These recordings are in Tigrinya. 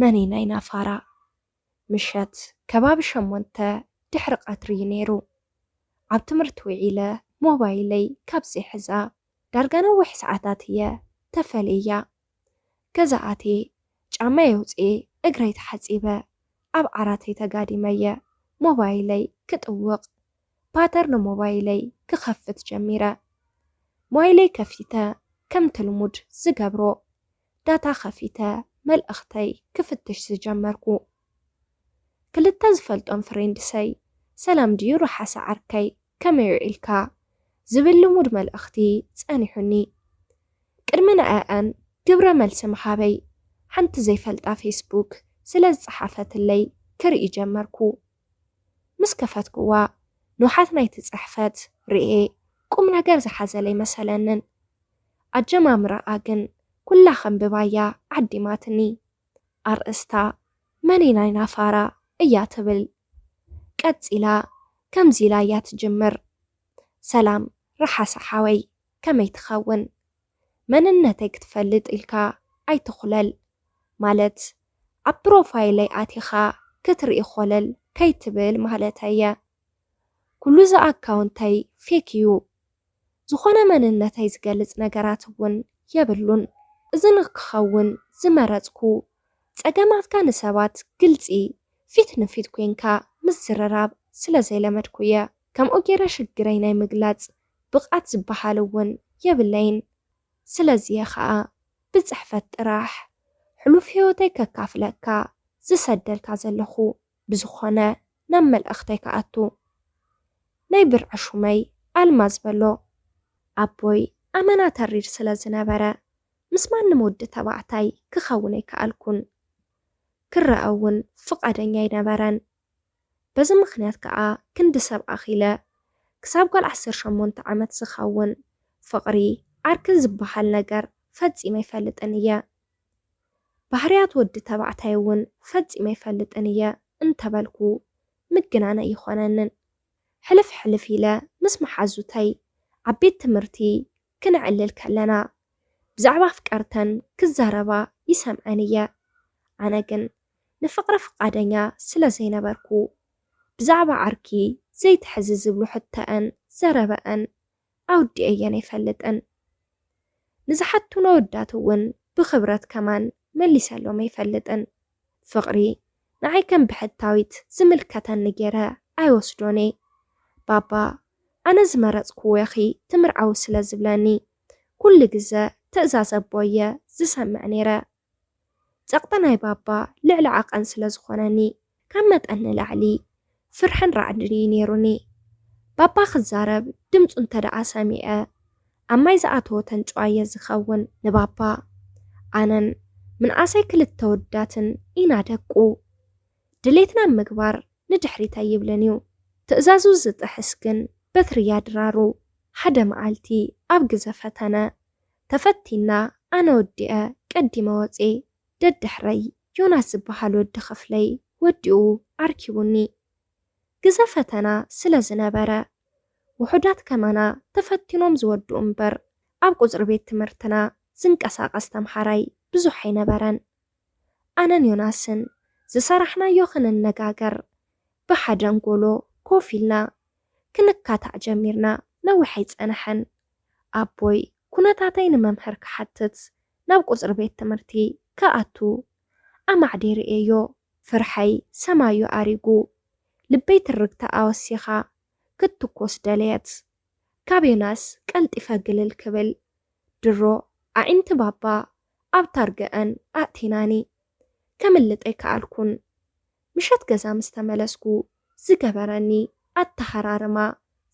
መንናይ ናፋራ ምሸት ከባቢ 8 ድሕሪ ቀትሪ ነይሩ። ኣብ ትምህርቲ ውዒለ ሞባይለይ ካብዚ ሕዛ ዳርጋ ነዊሕ ሰዓታት እየ ተፈልያ ገዛኣቴ ጫማይ የውፅኤ እግረይ ተሓፂበ ኣብ ዓራተይ ተጋዲመየ ሞባይለይ ክጥውቕ ባተር ንሞባይለይ ክኸፍት ጀሚረ ሞባይለይ ከፊተ ከምቲ ልሙድ ዝገብሮ ዳታ ከፊተ መልእኽተይ ክፍትሽ ዝጀመርኩ ክልተ ዝፈልጦም ፍሬንድሰይ ሰላም ድዩ ረሓሰ ዓርከይ ከመይ ውዒልካ ዝብል ልሙድ መልእኽቲ ጸኒሑኒ ቅድሚ ንኣአን ግብረ መልሲ መሃበይ ሓንቲ ዘይፈልጣ ፌስቡክ ስለ ዝፀሓፈትለይ ክርኢ ጀመርኩ ምስ ከፈትኩዋ ንውሓት ናይቲ ፅሕፈት ርኤ ቁም ነገር ዝሓዘለይ መሰለንን ኣጀማምራኣ ግን ኩላ ኸንብባያ ዓዲማትኒ ኣርእስታ መንናይ ናፋራ እያ ትብል ቀፂላ ከምዚ ኢላ እያ ትጅምር ሰላም ረሓሰ ሓወይ ከመይ ትኸውን መንነተይ ክትፈልጥ ኢልካ ኣይትኹለል ማለት ኣብ ፕሮፋይለይ ኣቲኻ ክትርኢ ኾለል ከይትብል ማለተየ ኩሉ ዛ ኣካውንተይ ፌክ እዩ ዝኾነ መንነተይ ዝገልጽ ነገራት እውን የብሉን እዚ ንክኸውን ዝመረጽኩ ጸገማትካ ንሰባት ግልጺ ፊት ንፊት ኮንካ ምስ ዝረራብ ስለ ዘይለመድኩየ ከምኡ ገይረ ሽግረይ ናይ ምግላጽ ብቕዓት ዝበሃል እውን የብለይን ስለዚየ ከዓ ብጽሕፈት ጥራሕ ሕሉፍ ህይወተይ ከካፍለካ ዝሰደልካ ዘለኹ ብዝኾነ ናብ መልእኽተይ ከኣቱ ናይ ብርዐ ሹመይ ኣልማዝ በሎ ኣቦይ ኣመና ተሪር ስለ ዝነበረ ምስ ማንም ወዲ ተባዕታይ ክኸውን ኣይከኣልኩን ክረአውን ፍቓደኛ ኣይነበረን በዚ ምኽንያት ከዓ ክንዲ ሰብ ኣኺለ ክሳብ ጓል 18 ዓመት ዝኸውን ፍቕሪ ዓርኪ ዝበሃል ነገር ፈጺመ ኣይፈልጥን እየ ባህርያት ወዲ ተባዕታይ እውን ፈጺመ ኣይፈልጥን እየ እንተበልኩ ምግናነ ይኾነንን ሕልፍ ሕልፍ ኢለ ምስ መሓዙተይ ኣብ ቤት ትምህርቲ ክንዕልል ከለና ብዛዕባ ፍቀርተን ክዛረባ ይሰምዐን እየ ኣነ ግን ንፍቕሪ ፍቓደኛ ስለ ዘይነበርኩ ብዛዕባ ዓርኪ ዘይትሕዚ ዝብሉ ሕተአን ዘረበአን ኣውዲአየን ኣይፈልጥን ንዝሓቱነ ወዳት እውን ብኽብረት ከማን መሊሰሎም ኣይፈልጥን ፍቕሪ ንዓይ ከም ብሕታዊት ዝምልከተኒ ገይረ ኣይወስዶኔ ባባ ኣነ ዝመረጽኩ ወኺ ትምርዓዊ ስለ ዝብለኒ ኩሉ ግዘ ትእዛዝ ኣቦየ ዝሰምዕ ነይረ ጸቕጢ ናይ ባባ ልዕሊ ዓቐን ስለ ዝኾነኒ ካብ መጠን ንላዕሊ ፍርሕን ራዕዲ ነይሩኒ ባባ ክዛረብ ድምፁ እንተደኣ ሰሚዐ ኣብ ማይ ዝኣተወ ተንጭዋየ ዝኸውን ንባባ ኣነን ምንኣሰይ ክልተ ወዳትን ኢና ደቁ ድሌትና ምግባር ንድሕሪት ኣይብልን እዩ ትእዛዙ ዝጥሕስ ግን በትርያ ድራሩ ሓደ መዓልቲ ኣብ ግዘ ፈተነ ተፈቲና ኣነ ወዲአ ቀዲመ ወፄ ደድሕረይ ዮናስ ዝበሃል ወዲ ክፍለይ ወዲኡ ኣርኪቡኒ ግዘ ፈተና ስለ ዝነበረ ውሑዳት ከማና ተፈቲኖም ዝወድኡ እምበር ኣብ ቁፅሪ ቤት ትምህርትና ዝንቀሳቐስ ተምሃራይ ብዙሕ ኣይነበረን ኣነን ዮናስን ዝሰራሕናዮ ክንነጋገር ብሓደ አንጎሎ ኮፍ ኢልና ክንካታዕ ጀሚርና ነዊሕ ኣይጸንሐን ኣቦይ ኩነታተይ ንመምሕር ክሓትት ናብ ቁፅሪ ቤት ትምህርቲ ከኣቱ ኣማዕዴር እዮ ፍርሐይ ሰማዩ ኣሪጉ ልበይ ትርግታ ኣወሲኻ ክትኮስ ደለየት ካብ ዮናስ ቀልጢፈ ግልል ክብል ድሮ ኣዒንቲ ባባ ኣብ ታርገአን ኣእቲናኒ ከምልጠይ ከኣልኩን ምሸት ገዛ ምስ ተመለስኩ ዝገበረኒ ኣተሃራርማ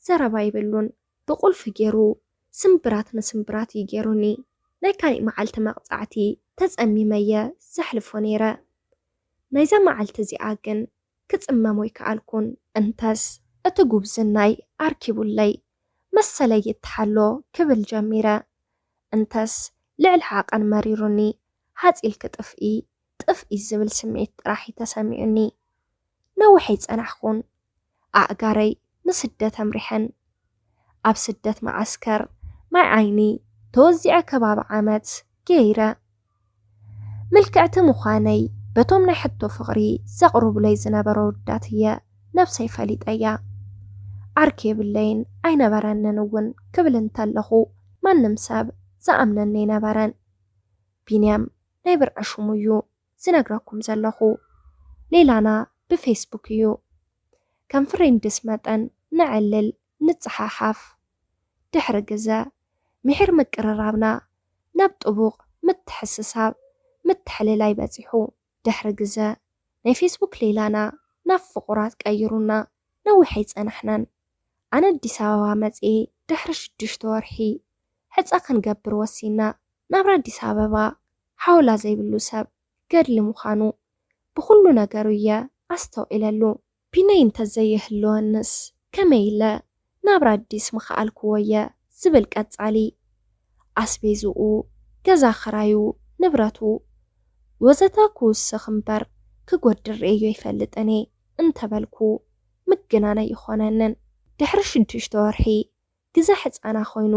ዘረባ ይብሉን ብቁልፊ ገይሩ ስምብራት ንስምብራት ይገይሩኒ ናይ ካሊእ መዓልቲ መቕጻዕቲ ተጸሚመየ ዘሕልፎ ነይረ ናይዛ መዓልቲ እዚኣ ግን ክጽመሞ ይከኣልኩን እንተስ እቲ ጉብዝናይ ኣርኪቡለይ መሰለይ ይትሓሎ ክብል ጀሚረ እንተስ ልዕሊ ዓቐን መሪሩኒ ሓፂልክ ጥፍኢ ዝብል ስምዒት ጥራሕ ተሰሚዑኒ ነዊሕ ኣይጸናሕኩን ኣእጋረይ ንስደት ኣምሪሐን ኣብ ስደት ማዓስከር ማይ ዓይኒ ተወዚዐ ከባቢ ዓመት ገይረ ምልክዕቲ ምዃነይ በቶም ናይ ሕቶ ፍቕሪ ዘቕርብለይ ዝነበረ ውዳት እየ ነብሰይ ፈሊጠያ ዓርኪ የብለይን ኣይነበረንን እውን ክብል እንተለኹ ማንም ሰብ ዝኣምነኒ ነበረን ቢንያም ናይ ብርዐ ሽሙ እዩ ዝነግረኩም ዘለኹ ሌላና ብፌስቡክ እዩ ከም ፍሬንድስ መጠን ንዕልል ንጽሓሓፍ ድሕሪ ግዘ ምሕር ምቅርራብና ናብ ጥቡቕ ምትሕስሳብ ምትሕልላይ በፂሑ ድሕሪ ግዘ ናይ ፌስቡክ ሌላና ናብ ፍቑራት ቀይሩና ነዊሐይ ፀናሕናን ኣነ ኣዲስ ኣበባ መፅኤ ድሕሪ 6 ወርሒ ሕፃ ክንገብር ወሲና ናብራ ኣዲስ ኣበባ ሓውላ ዘይብሉ ሰብ ገድሊ ምዃኑ ብኩሉ ነገሩ እየ ኣስተውዒለሉ ቢነይ እንተዘይህልወንስ ከመይ ኢለ ናብራ ኣዲስ ምኽኣልክዎ እየ ዝብል ቀጻሊ ኣስቤዝኡ ገዛ ኽራዩ ንብረቱ ወዘተ ክውስኽ እምበር ክጎድር እዮ ይፈልጥኒ እንተበልኩ ምግናነ ይኾነንን ድሕሪ 6 ወርሒ ግዜ ሕፃና ኮይኑ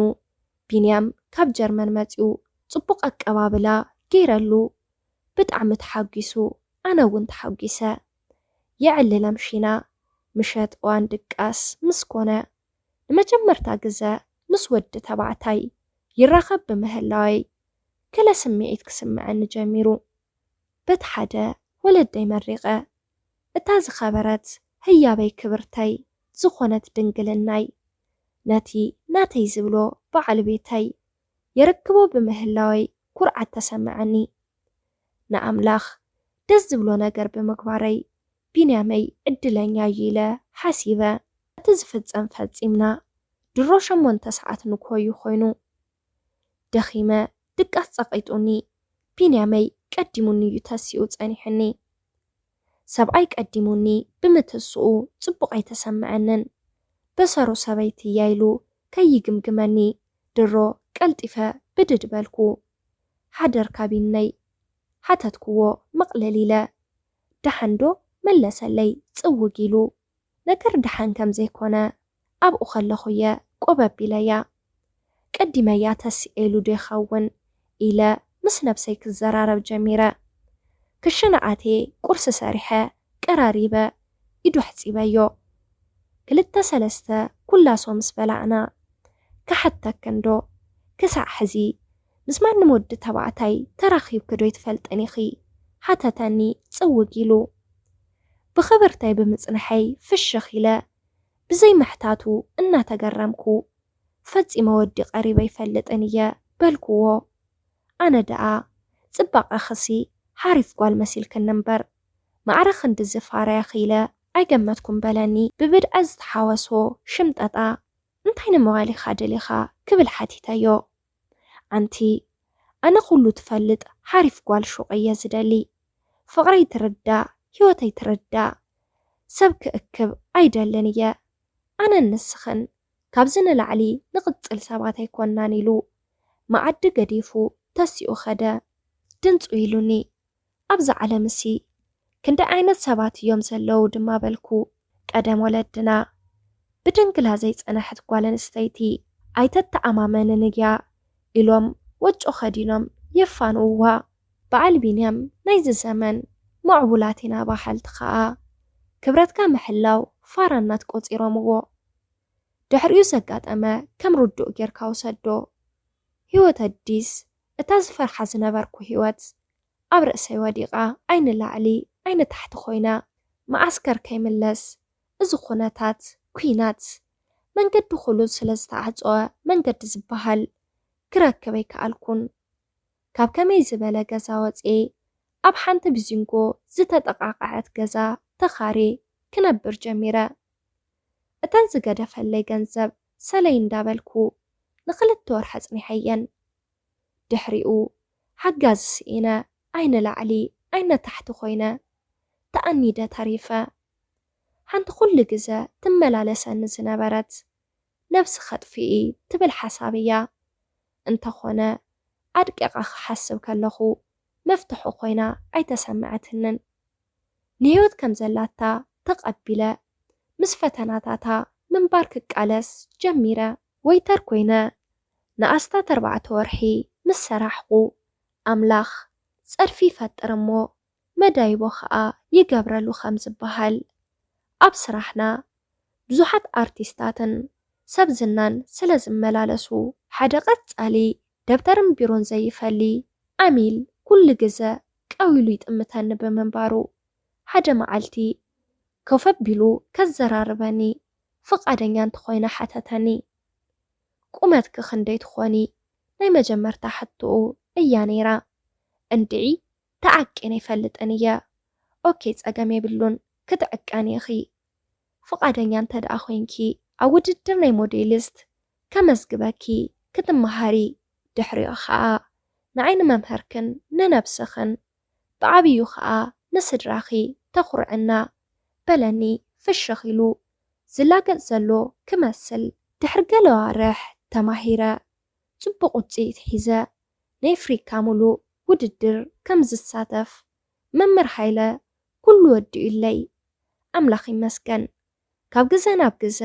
ቢንያም ካብ ጀርመን መፂኡ ጽቡቕ ኣቀባብላ ገይረሉ ብጣዕሚ ተሓጊሱ ኣነ እውን ተሓጊሰ የዕልል ኣምሺና ምሸት እዋን ድቃስ ምስ ኮነ ንመጀመርታ ግዜ ምስ ወዲ ተባዕታይ ይራኸብ ብምህላወይ ገለ ስምዒት ክስምዐኒ ጀሚሩ በቲ ሓደ ወለደይ መሪቐ እታ ዝኸበረት ህያበይ ክብርተይ ዝኾነት ድንግልናይ ነቲ ናተይ ዝብሎ በዓል ቤተይ የረክቦ ብምህላወይ ኩርዓት ተሰምዐኒ ንኣምላኽ ደስ ዝብሎ ነገር ብምግባረይ ቢንያመይ ዕድለኛ ኢለ ሓሲበ እቲ ዝፍጸም ፈጺምና ድሮ 8 ሰዓት ንኮዩ ኮይኑ ደኺመ ድቃስ ጸቒጡኒ ቢንያመይ ቀዲሙኒ እዩ ተሲኡ ጸኒሕኒ ሰብኣይ ቀዲሙኒ ብምትስኡ ጽቡቕ ኣይተሰምዐንን በሰሩ ሰበይቲ ያይሉ ከይግምግመኒ ድሮ ቀልጢፈ ብድድ በልኩ ሓደር ካቢነይ ሓተትክዎ መቕለል ኢለ ደሓንዶ መለሰለይ ጽውግ ኢሉ ነገር ደሓን ከም ዘይኮነ ኣብኡ ኸለኹ እየ ቆበቢለያ ቀዲመያ ተሲኤሉ ዶይኸውን ኢለ ምስ ነብሰይ ክዘራረብ ጀሚረ ክሽነኣቴ ቁርሲ ሰሪሐ ቀራሪበ ኢዱ ሕፂበዮ 2-3 ኩላሶ ምስ በላዕና ክሓተክንዶ ክሳዕ ሕዚ ምስ ማንም ወዲ ተባዕታይ ተራኺብክ ዶ ይትፈልጥኒ ኢኺ ሓተተኒ ጽውግ ኢሉ ብኽብርተይ ብምጽንሐይ ፍሽኽ ኢለ ብዘይ መሕታቱ እናተገረምኩ ፈጺመ ወዲ ቀሪበ ይፈልጥን እየ በልክዎ ኣነ ደኣ ጽባቐ ኽሲ ሓሪፍ ጓል መሲልክን እምበር ማዕረ ክንዲ ዝፋረያ ኺለ ኣይገመትኩም በለኒ ብብድዐ ዝተሓወሶ ሽምጠጣ እንታይ ንምባሊኻ ደሊኻ ክብል ሓቲተዮ ኣንቲ ኣነ ኩሉ ትፈልጥ ሓሪፍ ጓል ሹቕ እየ ዝደሊ ፍቕረይ ትርዳእ ህይወተይ ትርዳእ ሰብ ክእክብ ኣይደልን እየ ኣነ ንስኽን ካብዚ ንላዕሊ ንቕጽል ሰባት ኣይኮናን ኢሉ መዓዲ ገዲፉ ተሲኡ ኸደ ድንፁ ኢሉኒ ኣብዛ ዓለም እሲ ክንደ ዓይነት ሰባት እዮም ዘለዉ ድማ በልኩ ቀደም ወለድና ብድንግላ ዘይጸናሕት ጓል ኣንስተይቲ ኣይተተኣማመንን እያ ኢሎም ወጮ ኸዲኖም የፋንውዋ በዓል ቢንያም ናይዚ ዘመን ማዕቡላት ኢና ባሓልቲ ኸኣ ክብረትካ ምሕላው ፋራናት ቆፂሮምዎ ድሕሪኡ ዘጋጠመ ከም ርዱእ ጌርካ ውሰዶ ህይወት ኣዲስ እታ ዝፈርሓ ዝነበርኩ ህይወት ኣብ ርእሰይ ወዲቓ ኣይን ላዕሊ ኣይን ታሕቲ ኮይና ማዓስከር ከይምለስ እዚ ኩነታት ኩናት መንገዲ ኹሉድ ስለ ዝተዓፀወ መንገዲ ዝበሃል ክረክብ ኣይከኣልኩን ካብ ከመይ ዝበለ ገዛ ወፅኤ ኣብ ሓንቲ ብዚንጎ ዝተጠቃቅዐት ገዛ ተኻሬ ክነብር ጀሚረ እተን ዝገደፈለይ ገንዘብ ሰለይ እንዳበልኩ ን2 ወርሒ ኣጽኒሐየን ድሕሪኡ ሓጋዝ ስኢነ ኣይን ላዕሊ ኣይነ ታሕቲ ኮይነ ተኣኒደ ተሪፈ ሓንቲ ኩሉ ግዜ ትመላለሰኒ ዝነበረት ነብሲ ኸጥፊኢ ትብል ሓሳብ እያ እንተኾነ ኣድቂቓ ክሓስብ ከለኹ መፍትሑ ኮይና ኣይተሰምዐትንን ንህይወት ከም ዘላታ ተቐቢለ ምስ ፈተናታታ ምንባር ክቃለስ ጀሚረ ወይተር ኮይነ ንኣስታት 4 ወርሒ ምስ ሰራሕኹ ኣምላኽ ጸድፊ ይፈጥር እሞ መዳይቦ ኸኣ ይገብረሉ ከም ዝበሃል ኣብ ስራሕና ብዙሓት ኣርቲስታትን ሰብ ዝናን ስለ ዝመላለሱ ሓደ ቀጻሊ ደብተርን ቢሮን ዘይፈሊ ዓሚል ኩሉ ግዜ ቀዊሉ ይጥምተኒ ብምንባሩ ሓደ መዓልቲ ኮፍ ኣቢሉ ከዘራርበኒ ፍቃደኛ እንተኾይነ ሓተተኒ ቁመትክ ክንደይ ትኾኒ ናይ መጀመርታ ሕትኡ እያ ነይራ እንድዒ ተዓቂነ ይፈልጥን እየ ኦኬ ፀገም የብሉን ክትዕቀኒ ኢኺ ፍቃደኛ እንተደኣ ኮይንኪ ኣብ ውድድር ናይ ሞዴሊስት ከመዝግበኪ ክትመሃሪ ድሕሪኡ ኸኣ ንዓይኒ መምህርክን ንነብስኽን ብዓብዩ ኸኣ ንስድራኺ ተኹርዕና በለኒ ፍሽኽ ኢሉ ዝላገፅ ዘሎ ክመስል ድሕሪ ገለ ኣዋርሕ ተማሂረ ጽቡቕ ውፅኢት ሒዘ ናይ ኣፍሪካ ሙሉእ ውድድር ከም ዝሳተፍ መምህር ሃይለ ኩሉ ወዲኡለይ ኣምላኽ ይመስገን ካብ ግዜ ናብ ግዜ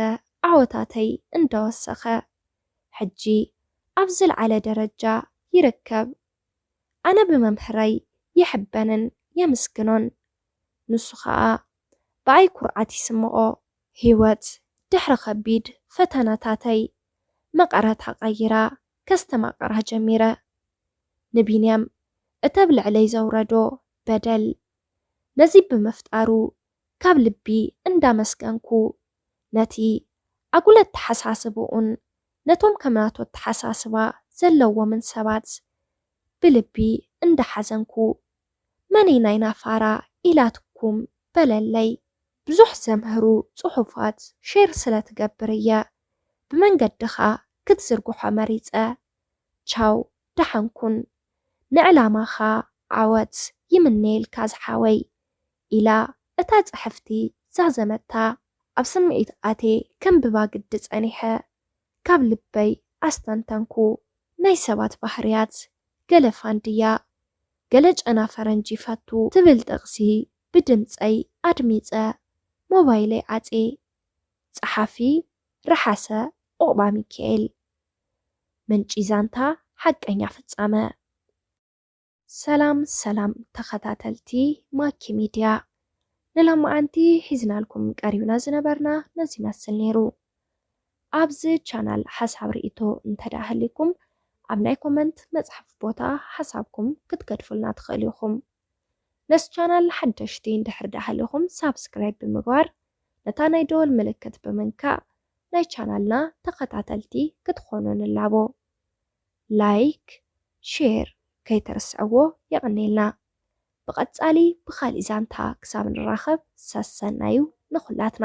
ዓወታተይ እንዳወሰኸ ሕጂ ኣብ ዝለዓለ ደረጃ ይርከብ ኣነ ብመምህረይ ይሕበንን የምስግኖን ንሱ ኸኣ ብኣይ ኩርዓት ይስምዖ ህይወት ድሕሪ ከቢድ ፈተናታተይ መቐረታ ቀይራ ከስተማቕራ ጀሚረ ንቢንያም እተብ ልዕለይ ዘውረዶ በደል ነዚ ብምፍጣሩ ካብ ልቢ እንዳመስገንኩ ነቲ ኣጉለት ተሓሳስብኡን ነቶም ከምናቶት ተሓሳስባ ዘለዎምን ሰባት ብልቢ እንዳሓዘንኩ መነይ ናይ ናፋራ ኢላትኩም በለለይ ብዙሕ ዘምህሩ ጽሑፋት ሼር ስለትገብር እየ ብመንገድኻ ክትዝርግሖ መሪፀ ቻው ደሓንኩን ንዕላማኻ ዓወት ይምነየልካ ዝሓወይ ኢላ እታ ጽሕፍቲ ዛዘመታ ኣብ ስምዒት ኣቴ ከምብባ ግዲ ጸኒሐ ካብ ልበይ ኣስተንተንኩ ናይ ሰባት ባህርያት ገለ ፋንድያ ገለ ጨና ፈረንጂ ፈቱ ትብል ጥቕሲ ብድምፀይ ኣድሚፀ ሞባይለይ ዓፄ ጸሓፊ ረሓሰ ዑቕባ ሚካኤል ምንጪ ዛንታ ሓቀኛ ፍጻመ ሰላም ሰላም ተኸታተልቲ ማኪ ሚድያ ንሎማዓንቲ ሒዝናልኩም ቀሪብና ዝነበርና ነዚ ይመስል ነይሩ ኣብዚ ቻናል ሓሳብ ርእቶ እንተዳህሊኩም ኣብ ናይ ኮመንት መጽሐፍ ቦታ ሓሳብኩም ክትገድፉልና ትኽእሉ ኢኹም ነስ ቻናል ሓደሽቲ እንድሕር ዳህሊኹም ሳብስክራይብ ብምግባር ነታ ናይ ደወል ምልክት ብምንካእ ናይ ቻናልና ተኸታተልቲ ክትኾኑ ንላቦ ላይክ ሼር ከይተርስዕዎ የቕኒልና ብቐጻሊ ብኻልእ ዛንታ ክሳብ ንራኸብ ሰሰናዩ ንኹላትና